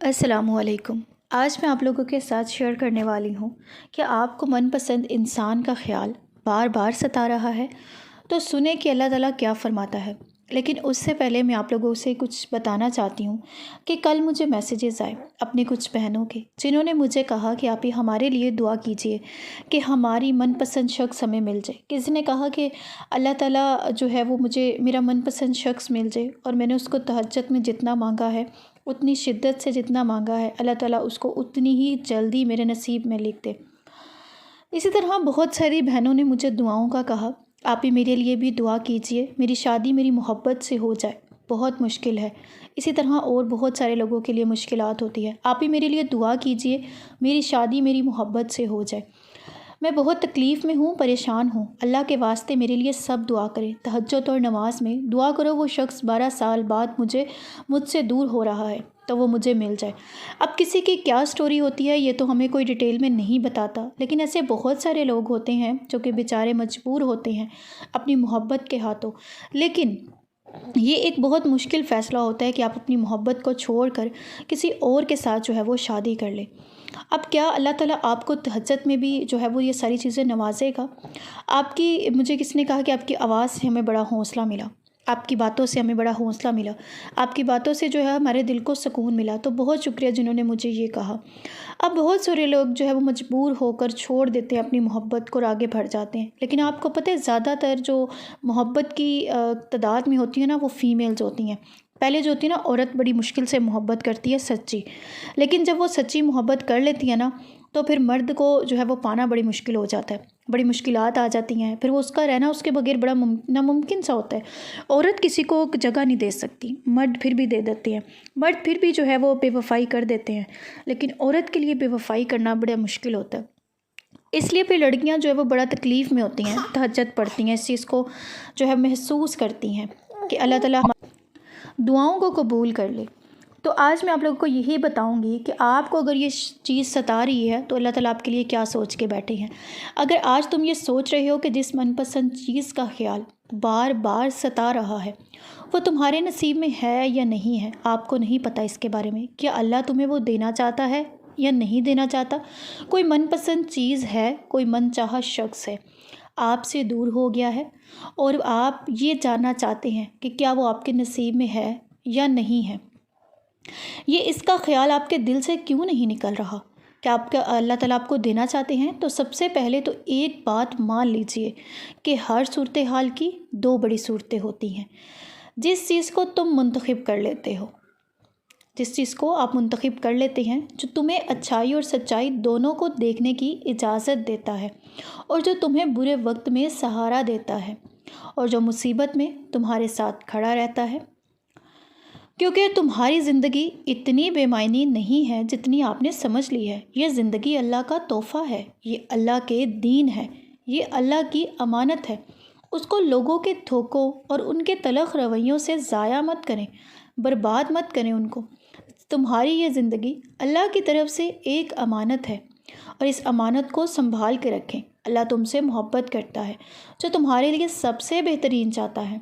السلام علیکم۔ آج میں آپ لوگوں کے ساتھ شیئر کرنے والی ہوں کہ آپ کو من پسند انسان کا خیال بار بار ستا رہا ہے تو سنیں کہ اللہ تعالیٰ کیا فرماتا ہے۔ لیکن اس سے پہلے میں آپ لوگوں سے کچھ بتانا چاہتی ہوں کہ کل مجھے میسیجز آئے اپنی کچھ بہنوں کے، جنہوں نے مجھے کہا کہ آپ ہی ہمارے لیے دعا کیجئے کہ ہماری من پسند شخص ہمیں مل جائے۔ کسی نے کہا کہ اللہ تعالیٰ جو ہے وہ مجھے میرا من پسند شخص مل جائے، اور میں نے اس کو تہجد میں جتنا مانگا ہے، اتنی شدت سے جتنا مانگا ہے، اللہ تعالیٰ اس کو اتنی ہی جلدی میرے نصیب میں لکھ دے۔ اسی طرح بہت ساری بہنوں نے مجھے دعاؤں کا کہا، آپ بھی میرے لیے بھی دعا کیجئے، میری شادی میری محبت سے ہو جائے، بہت مشکل ہے۔ اسی طرح اور بہت سارے لوگوں کے لیے مشکلات ہوتی ہے، آپ بھی میرے لیے دعا کیجئے، میری شادی میری محبت سے ہو جائے۔ میں بہت تکلیف میں ہوں، پریشان ہوں، اللہ کے واسطے میرے لیے سب دعا کریں۔ تہجد اور نماز میں دعا کرو وہ شخص 12 سال بعد مجھ سے دور ہو رہا ہے تو وہ مجھے مل جائے۔ اب کسی کی کیا سٹوری ہوتی ہے یہ تو ہمیں کوئی ڈیٹیل میں نہیں بتاتا، لیکن ایسے بہت سارے لوگ ہوتے ہیں جو کہ بیچارے مجبور ہوتے ہیں اپنی محبت کے ہاتھوں۔ لیکن یہ ایک بہت مشکل فیصلہ ہوتا ہے کہ آپ اپنی محبت کو چھوڑ کر کسی اور کے ساتھ جو ہے وہ شادی کر لیں۔ اب کیا اللہ تعالیٰ آپ کو تہجد میں بھی جو ہے وہ یہ ساری چیزیں نوازے گا؟ مجھے کسی نے کہا کہ آپ کی آواز سے ہمیں بڑا حوصلہ ملا، آپ کی باتوں سے ہمیں بڑا حوصلہ ملا، آپ کی باتوں سے جو ہے ہمارے دل کو سکون ملا، تو بہت شکریہ جنہوں نے مجھے یہ کہا۔ اب بہت سارے لوگ جو ہے وہ مجبور ہو کر چھوڑ دیتے ہیں اپنی محبت کو اور آگے بڑھ جاتے ہیں، لیکن آپ کو پتہ ہے زیادہ تر جو محبت کی تعداد میں ہوتی ہے نا وہ فیمیلز ہوتی ہیں۔ پہلے جو ہوتی ہے نا عورت بڑی مشکل سے محبت کرتی ہے سچی، لیکن جب وہ سچی محبت کر لیتی ہے نا تو پھر مرد کو جو ہے وہ پانا بڑی مشکل ہو جاتا ہے، بڑی مشکلات آ جاتی ہیں، پھر وہ اس کا رہنا اس کے بغیر بڑا ناممکن سا ہوتا ہے۔ عورت کسی کو جگہ نہیں دے سکتی، مرد پھر بھی دے دیتے ہیں، مرد پھر بھی جو ہے وہ بے وفائی کر دیتے ہیں، لیکن عورت کے لیے بے وفائی کرنا بڑا مشکل ہوتا ہے۔ اس لیے پھر لڑکیاں جو ہے وہ بڑا تکلیف میں ہوتی ہیں، تہجد پڑھتی ہیں، اس چیز کو جو ہے محسوس کرتی ہیں کہ اللہ تعالیٰ دعاؤں کو قبول کر لے۔ تو آج میں آپ لوگوں کو یہی بتاؤں گی کہ آپ کو اگر یہ چیز ستا رہی ہے تو اللہ تعالیٰ آپ کے لیے کیا سوچ کے بیٹھے ہیں۔ اگر آج تم یہ سوچ رہے ہو کہ جس من پسند چیز کا خیال بار بار ستا رہا ہے وہ تمہارے نصیب میں ہے یا نہیں ہے، آپ کو نہیں پتہ اس کے بارے میں، کیا اللہ تمہیں وہ دینا چاہتا ہے یا نہیں دینا چاہتا؟ کوئی من پسند چیز ہے، کوئی من چاہا شخص ہے، آپ سے دور ہو گیا ہے اور آپ یہ جاننا چاہتے ہیں کہ کیا وہ آپ کے نصیب میں ہے یا نہیں ہے۔ یہ اس کا خیال آپ کے دل سے کیوں نہیں نکل رہا کہ اللہ تعالیٰ آپ کو دینا چاہتے ہیں؟ تو سب سے پہلے تو ایک بات مان لیجئے کہ ہر صورتحال کی دو بڑی صورتیں ہوتی ہیں۔ جس چیز کو تم منتخب کر لیتے ہو، جس چیز کو آپ منتخب کر لیتے ہیں، جو تمہیں اچھائی اور سچائی دونوں کو دیکھنے کی اجازت دیتا ہے، اور جو تمہیں برے وقت میں سہارا دیتا ہے، اور جو مصیبت میں تمہارے ساتھ کھڑا رہتا ہے، کیونکہ تمہاری زندگی اتنی بے معنی نہیں ہے جتنی آپ نے سمجھ لی ہے۔ یہ زندگی اللہ کا تحفہ ہے، یہ اللہ کے دین ہے، یہ اللہ کی امانت ہے۔ اس کو لوگوں کے دھوکوں اور ان کے تلخ رویوں سے ضائع مت کریں، برباد مت کریں ان کو۔ تمہاری یہ زندگی اللہ کی طرف سے ایک امانت ہے، اور اس امانت کو سنبھال کے رکھیں۔ اللہ تم سے محبت کرتا ہے، جو تمہارے لیے سب سے بہترین چاہتا ہے۔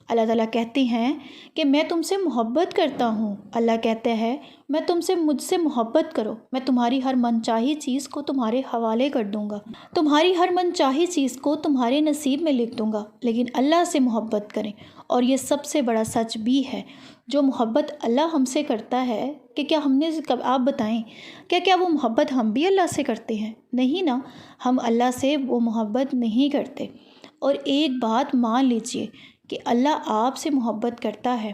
اللہ تعالیٰ کہتے ہیں کہ میں تم سے محبت کرتا ہوں۔ اللہ کہتا ہے میں تم سے مجھ سے محبت کرو، میں تمہاری ہر من چاہی چیز کو تمہارے حوالے کر دوں گا، تمہاری ہر من چاہی چیز کو تمہارے نصیب میں لکھ دوں گا۔ لیکن اللہ سے محبت کریں، اور یہ سب سے بڑا سچ بھی ہے، جو محبت اللہ ہم سے کرتا ہے کہ کیا ہم نے آپ بتائیں کیا وہ محبت ہم بھی اللہ سے کرتے ہیں؟ نہیں نا، ہم اللہ سے وہ محبت نہیں کرتے۔ اور ایک بات مان لیجئے کہ اللہ آپ سے محبت کرتا ہے۔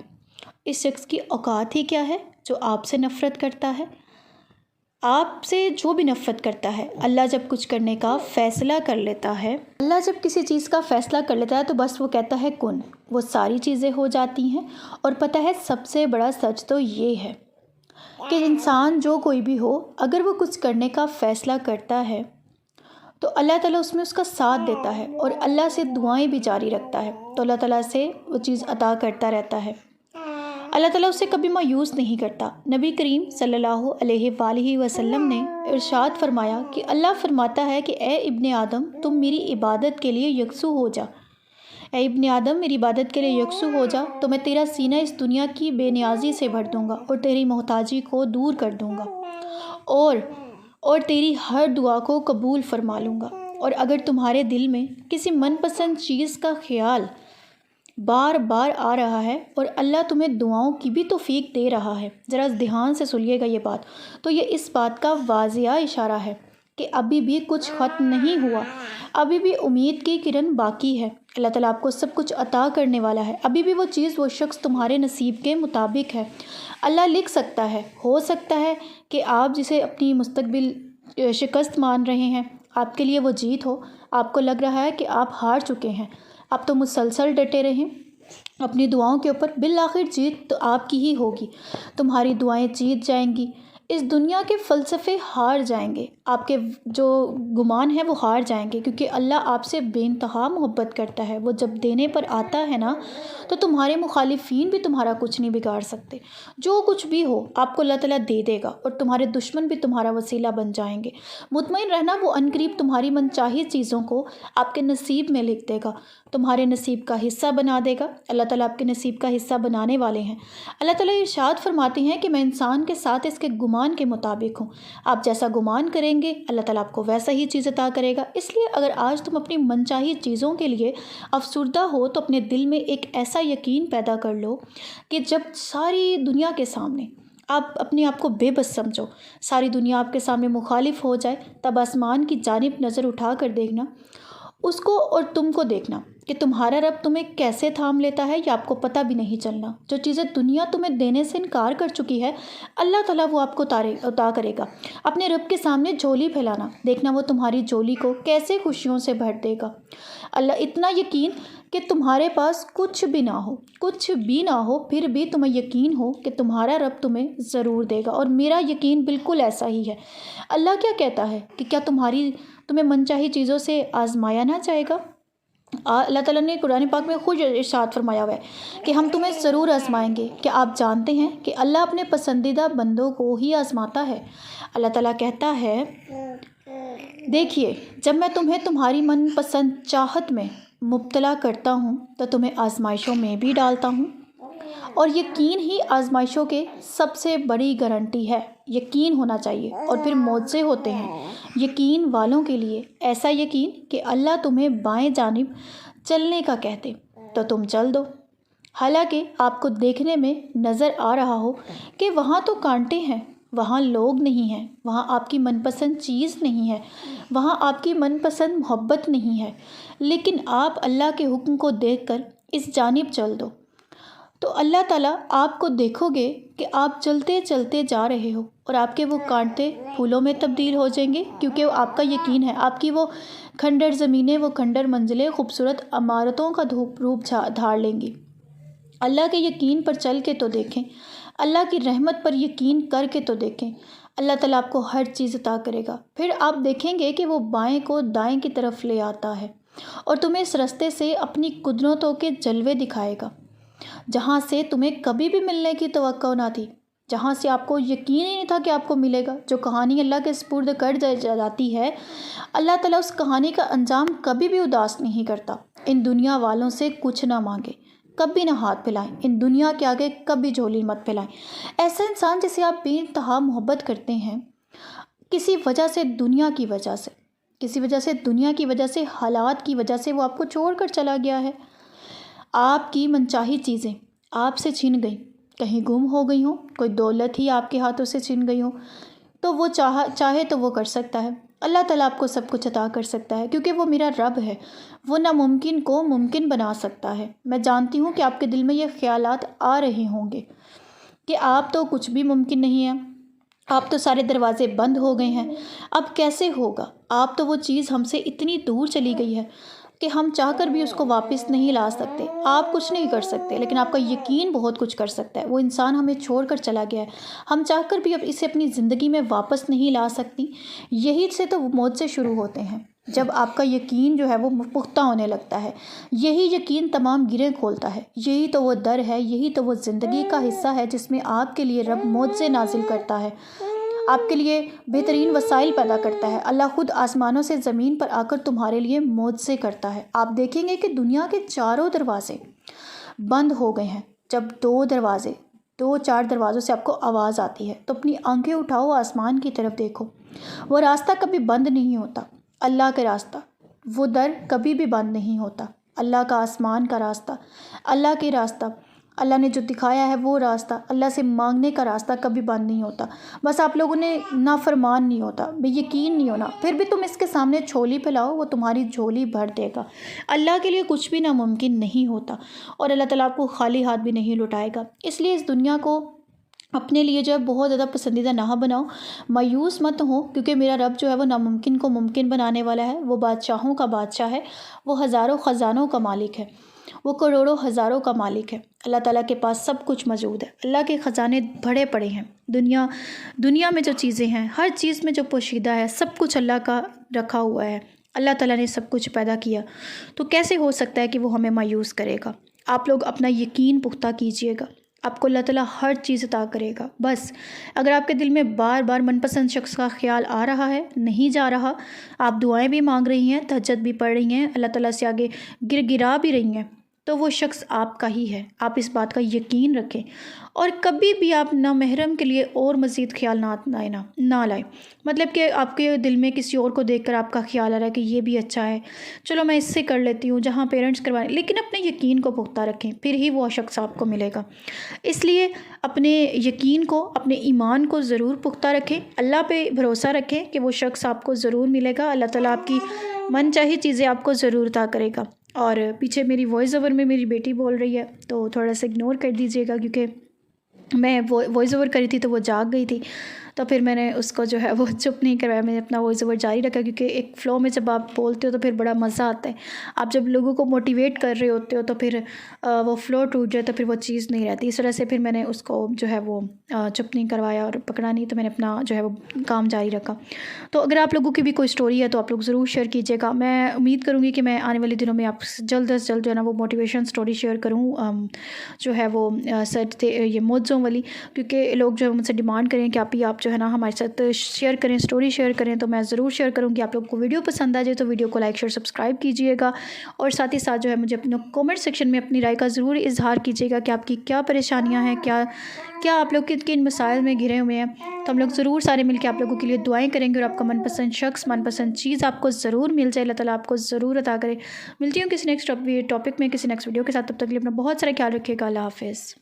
اس شخص کی اوقات ہی کیا ہے جو آپ سے نفرت کرتا ہے؟ آپ سے جو بھی نفرت کرتا ہے، اللہ جب کچھ کرنے کا فیصلہ کر لیتا ہے، اللہ جب کسی چیز کا فیصلہ کر لیتا ہے تو بس وہ کہتا ہے کن، وہ ساری چیزیں ہو جاتی ہیں۔ اور پتہ ہے سب سے بڑا سچ تو یہ ہے کہ انسان جو کوئی بھی ہو، اگر وہ کچھ کرنے کا فیصلہ کرتا ہے تو اللہ تعالیٰ اس میں اس کا ساتھ دیتا ہے، اور اللہ سے دعائیں بھی جاری رکھتا ہے، تو اللہ تعالیٰ سے وہ چیز عطا کرتا رہتا ہے۔ اللہ تعالیٰ اسے کبھی مایوس نہیں کرتا۔ نبی کریم صلی اللہ علیہ وآلہ وسلم نے ارشاد فرمایا کہ اللہ فرماتا ہے کہ اے ابن آدم، تم میری عبادت کے لیے یکسو ہو جا۔ اے ابن آدم، میری عبادت کے لیے یکسو ہو جا تو میں تیرا سینہ اس دنیا کی بے نیازی سے بھر دوں گا اور تیری محتاجی کو دور کر دوں گا اور تیری ہر دعا کو قبول فرما لوں گا۔ اور اگر تمہارے دل میں کسی من پسند چیز کا خیال بار بار آ رہا ہے اور اللہ تمہیں دعاؤں کی بھی توفیق دے رہا ہے، ذرا دھیان سے سنیے گا یہ بات، تو یہ اس بات کا واضح اشارہ ہے کہ ابھی بھی کچھ ختم نہیں ہوا، ابھی بھی امید کی کرن باقی ہے۔ اللہ تعالیٰ آپ کو سب کچھ عطا کرنے والا ہے، ابھی بھی وہ چیز وہ شخص تمہارے نصیب کے مطابق ہے۔ اللہ لکھ سکتا ہے، ہو سکتا ہے کہ آپ جسے اپنی مستقبل شکست مان رہے ہیں، آپ کے لیے وہ جیت ہو۔ آپ کو لگ رہا ہے کہ آپ ہار چکے ہیں، آپ تو مسلسل ڈٹے رہیں اپنی دعاؤں کے اوپر، بالآخر جیت تو آپ کی ہی ہوگی، تمہاری دعائیں جیت جائیں گی، اس دنیا کے فلسفے ہار جائیں گے، آپ کے جو گمان ہیں وہ ہار جائیں گے، کیونکہ اللہ آپ سے بے انتہا محبت کرتا ہے۔ وہ جب دینے پر آتا ہے نا تو تمہارے مخالفین بھی تمہارا کچھ نہیں بگاڑ سکتے، جو کچھ بھی ہو آپ کو اللہ تعالیٰ دے دے گا، اور تمہارے دشمن بھی تمہارا وسیلہ بن جائیں گے۔ مطمئن رہنا، وہ عنقریب تمہاری من چاہی چیزوں کو آپ کے نصیب میں لکھ دے گا، تمہارے نصیب کا حصہ بنا دے گا۔ اللہ تعالیٰ آپ کے نصیب کا حصہ بنانے والے ہیں۔ اللہ تعالیٰ ارشاد فرماتے ہیں کہ میں انسان کے ساتھ اس کے گمان کے مطابق ہوں، آپ جیسا گمان کریں گے اللہ تعالیٰ آپ کو ویسا ہی چیز عطا کرے گا۔ اس لیے اگر آج تم اپنی منچاہی چیزوں کے لیے افسردہ ہو تو اپنے دل میں ایک ایسا یقین پیدا کر لو کہ جب ساری دنیا کے سامنے آپ اپنے آپ کو بے بس سمجھو، ساری دنیا آپ کے سامنے مخالف ہو جائے، تب آسمان کی جانب نظر اٹھا کر دیکھنا اس کو اور تم کو دیکھنا کہ تمہارا رب تمہیں کیسے تھام لیتا ہے، یا آپ کو پتہ بھی نہیں چلنا۔ جو چیزیں دنیا تمہیں دینے سے انکار کر چکی ہے، اللہ تعالیٰ وہ آپ کو عطا کرے گا۔ اپنے رب کے سامنے جھولی پھیلانا، دیکھنا وہ تمہاری جھولی کو کیسے خوشیوں سے بھر دے گا۔ اللہ اتنا یقین کہ تمہارے پاس کچھ بھی نہ ہو پھر بھی تمہیں یقین ہو کہ تمہارا رب تمہیں ضرور دے گا، اور میرا یقین بالکل ایسا ہی ہے۔ اللہ کیا کہتا ہے کہ کیا تمہیں منچاہی چیزوں سے آزمایا نہ جائے گا؟ اللہ تعالیٰ نے قرآن پاک میں خود ارشاد فرمایا ہوا ہے کہ ہم تمہیں ضرور آزمائیں گے۔ کیا آپ جانتے ہیں کہ اللہ اپنے پسندیدہ بندوں کو ہی آزماتا ہے؟ اللہ تعالیٰ کہتا ہے، دیکھیے جب میں تمہیں تمہاری من پسند چاہت میں مبتلا کرتا ہوں تو تمہیں آزمائشوں میں بھی ڈالتا ہوں، اور یقین ہی آزمائشوں کے سب سے بڑی گارنٹی ہے۔ یقین ہونا چاہیے، اور پھر معجزے ہوتے ہیں یقین والوں کے لیے، ایسا یقین کہ اللہ تمہیں بائیں جانب چلنے کا کہتے تو تم چل دو، حالانکہ آپ کو دیکھنے میں نظر آ رہا ہو کہ وہاں تو کانٹے ہیں، وہاں لوگ نہیں ہیں، وہاں آپ کی من پسند چیز نہیں ہے، وہاں آپ کی من پسند محبت نہیں ہے، لیکن آپ اللہ کے حکم کو دیکھ کر اس جانب چل دو تو اللہ تعالیٰ آپ کو دیکھو گے کہ آپ چلتے چلتے جا رہے ہو، اور آپ کے وہ کانٹے پھولوں میں تبدیل ہو جائیں گے، کیونکہ وہ آپ کا یقین ہے۔ آپ کی وہ کھنڈر زمینیں، وہ کھنڈر منزلیں خوبصورت عمارتوں کا روپ دھار لیں گی۔ اللہ کے یقین پر چل کے تو دیکھیں، اللہ کی رحمت پر یقین کر کے تو دیکھیں، اللہ تعالیٰ آپ کو ہر چیز عطا کرے گا۔ پھر آپ دیکھیں گے کہ وہ بائیں کو دائیں کی طرف لے آتا ہے، اور تمہیں اس رستے سے اپنی قدرتوں کے جلوے دکھائے گا، جہاں سے تمہیں کبھی بھی ملنے کی توقع نہ تھی، جہاں سے آپ کو یقین ہی نہیں تھا کہ آپ کو ملے گا۔ جو کہانی اللہ کے سپرد کر جاتی ہے، اللہ تعالیٰ اس کہانی کا انجام کبھی بھی اداس نہیں کرتا۔ ان دنیا والوں سے کچھ نہ مانگے، کبھی نہ ہاتھ پھیلائیں، ان دنیا کے آگے کبھی جھولی مت پھیلائیں۔ ایسا انسان جسے آپ بے انتہا محبت کرتے ہیں، کسی وجہ سے دنیا کی وجہ سے حالات کی وجہ سے وہ آپ کو چھوڑ کر چلا گیا ہے، آپ کی منچاہی چیزیں آپ سے چھن گئیں، کہیں گم ہو گئی ہوں، کوئی دولت ہی آپ کے ہاتھوں سے چھن گئی ہو، تو وہ چاہے تو وہ کر سکتا ہے۔ اللہ تعالیٰ آپ کو سب کچھ عطا کر سکتا ہے، کیونکہ وہ میرا رب ہے، وہ ناممکن کو ممکن بنا سکتا ہے۔ میں جانتی ہوں کہ آپ کے دل میں یہ خیالات آ رہے ہوں گے کہ آپ تو کچھ بھی ممکن نہیں ہے، آپ تو سارے دروازے بند ہو گئے ہیں، اب کیسے ہوگا؟ آپ تو وہ چیز ہم سے اتنی دور چلی گئی ہے کہ ہم چاہ کر بھی اس کو واپس نہیں لا سکتے، آپ کچھ نہیں کر سکتے، لیکن آپ کا یقین بہت کچھ کر سکتا ہے۔ وہ انسان ہمیں چھوڑ کر چلا گیا ہے، ہم چاہ کر بھی اب اسے اپنی زندگی میں واپس نہیں لا سکتی۔ یہی سے تو موت سے شروع ہوتے ہیں، جب آپ کا یقین جو ہے وہ پختہ ہونے لگتا ہے، یہی یقین تمام گرہیں کھولتا ہے، یہی تو وہ در ہے، یہی تو وہ زندگی کا حصہ ہے جس میں آپ کے لیے رب موت سے نازل کرتا ہے۔ آپ کے لیے بہترین وسائل پیدا کرتا ہے۔ اللہ خود آسمانوں سے زمین پر آ کر تمہارے لیے معجزے کرتا ہے۔ آپ دیکھیں گے کہ دنیا کے چاروں دروازے بند ہو گئے ہیں۔ جب دو چار دروازوں سے آپ کو آواز آتی ہے تو اپنی آنکھیں اٹھاؤ، آسمان کی طرف دیکھو۔ وہ راستہ کبھی بند نہیں ہوتا، اللہ کا راستہ، وہ در کبھی بھی بند نہیں ہوتا۔ اللہ کا آسمان کا راستہ، اللہ کے راستہ، اللہ نے جو دکھایا ہے وہ راستہ، اللہ سے مانگنے کا راستہ کبھی بند نہیں ہوتا۔ بس آپ لوگوں نے نافرمان نہیں ہوتا، بے یقین نہیں ہونا۔ پھر بھی تم اس کے سامنے جھولی پھیلاؤ، وہ تمہاری جھولی بھر دے گا۔ اللہ کے لیے کچھ بھی ناممکن نہیں ہوتا، اور اللہ تعالیٰ آپ کو خالی ہاتھ بھی نہیں لوٹائے گا۔ اس لیے اس دنیا کو اپنے لیے جو ہے بہت زیادہ پسندیدہ نہ بناؤ، مایوس مت ہو، کیونکہ میرا رب جو ہے وہ ناممکن کو ممکن بنانے والا ہے۔ وہ بادشاہوں کا بادشاہ ہے، وہ ہزاروں خزانوں کا مالک ہے، وہ کروڑوں ہزاروں کا مالک ہے۔ اللہ تعالیٰ کے پاس سب کچھ موجود ہے۔ اللہ کے خزانے بھرے پڑے ہیں۔ دنیا میں جو چیزیں ہیں، ہر چیز میں جو پوشیدہ ہے، سب کچھ اللہ کا رکھا ہوا ہے۔ اللہ تعالیٰ نے سب کچھ پیدا کیا، تو کیسے ہو سکتا ہے کہ وہ ہمیں مایوس کرے گا؟ آپ لوگ اپنا یقین پختہ کیجئے گا، آپ کو اللہ تعالیٰ ہر چیز عطا کرے گا۔ بس اگر آپ کے دل میں بار بار من پسند شخص کا خیال آ رہا ہے، نہیں جا رہا، آپ دعائیں بھی مانگ رہی ہیں، تہجد بھی پڑھ رہی ہیں، اللہ تعالیٰ سے آگے گرا بھی رہی ہیں، تو وہ شخص آپ کا ہی ہے۔ آپ اس بات کا یقین رکھیں، اور کبھی بھی آپ نامحرم کے لیے اور مزید خیال نہ لائیں۔ مطلب کہ آپ کے دل میں کسی اور کو دیکھ کر آپ کا خیال آ رہا ہے کہ یہ بھی اچھا ہے، چلو میں اس سے کر لیتی ہوں، جہاں پیرنٹس کروائیں، لیکن اپنے یقین کو پختہ رکھیں، پھر ہی وہ شخص آپ کو ملے گا۔ اس لیے اپنے یقین کو، اپنے ایمان کو ضرور پختہ رکھیں، اللہ پہ بھروسہ رکھیں کہ وہ شخص آپ کو ضرور ملے گا۔ اللہ تعالیٰ آپ کی من چاہی چیزیں آپ کو ضرور عطا کرے گا۔ اور پیچھے میری وائس اوور میں میری بیٹی بول رہی ہے، تو تھوڑا سا اگنور کر دیجیے گا، کیونکہ میں وائس اوور کری تھی تو وہ جاگ گئی تھی، تو پھر میں نے اس کو جو ہے وہ چپ نہیں کروایا، میں نے اپنا وائس اوور جاری رکھا، کیونکہ ایک فلو میں جب آپ بولتے ہو تو پھر بڑا مزہ آتا ہے۔ آپ جب لوگوں کو موٹیویٹ کر رہے ہوتے ہو تو پھر وہ فلو ٹوٹ جائے تو پھر وہ چیز نہیں رہتی۔ اس وجہ سے پھر میں نے اس کو جو ہے وہ چپ نہیں کروایا اور پکڑا نہیں، تو میں نے اپنا جو ہے وہ کام جاری رکھا۔ تو اگر آپ لوگوں کی بھی کوئی سٹوری ہے تو آپ لوگ ضرور شیئر کیجیے گا۔ میں امید کروں گی کہ میں آنے والے دنوں میں آپ سے جلد از جلد جو ہے نا وہ موٹیویشن سٹوری شیئر کروں، جو ہے وہ یہ معجزوں والی، کیونکہ لوگ جو ہے مجھ سے ڈیمانڈ کریں کہ آپ جو ہے نا ہمارے ساتھ شیئر کریں، سٹوری شیئر کریں، تو میں ضرور شیئر کروں گی۔ آپ لوگوں کو ویڈیو پسند آ جائے تو ویڈیو کو لائک شیئر سبسکرائب کیجیے گا، اور ساتھ ہی ساتھ جو ہے مجھے اپنے کومنٹ سیکشن میں اپنی رائے کا ضرور اظہار کیجیے گا کہ آپ کی کیا پریشانیاں ہیں، کیا آپ لوگ کن مسائل میں گھرے ہوئے ہیں۔ تو ہم لوگ ضرور سارے مل کے آپ لوگوں کے لیے دعائیں کریں گے، اور آپ کا من پسند شخص، من پسند چیز آپ کو ضرور مل جائے، اللہ تعالیٰ آپ کو ضرور عطا کرے۔ ملتی ہوں کسی نیکسٹ ٹاپک میں، کسی نیکسٹ ویڈیو کے ساتھ، تب تک کے لیے اپنا بہت سارا خیال رکھیے گا۔ اللہ حافظ۔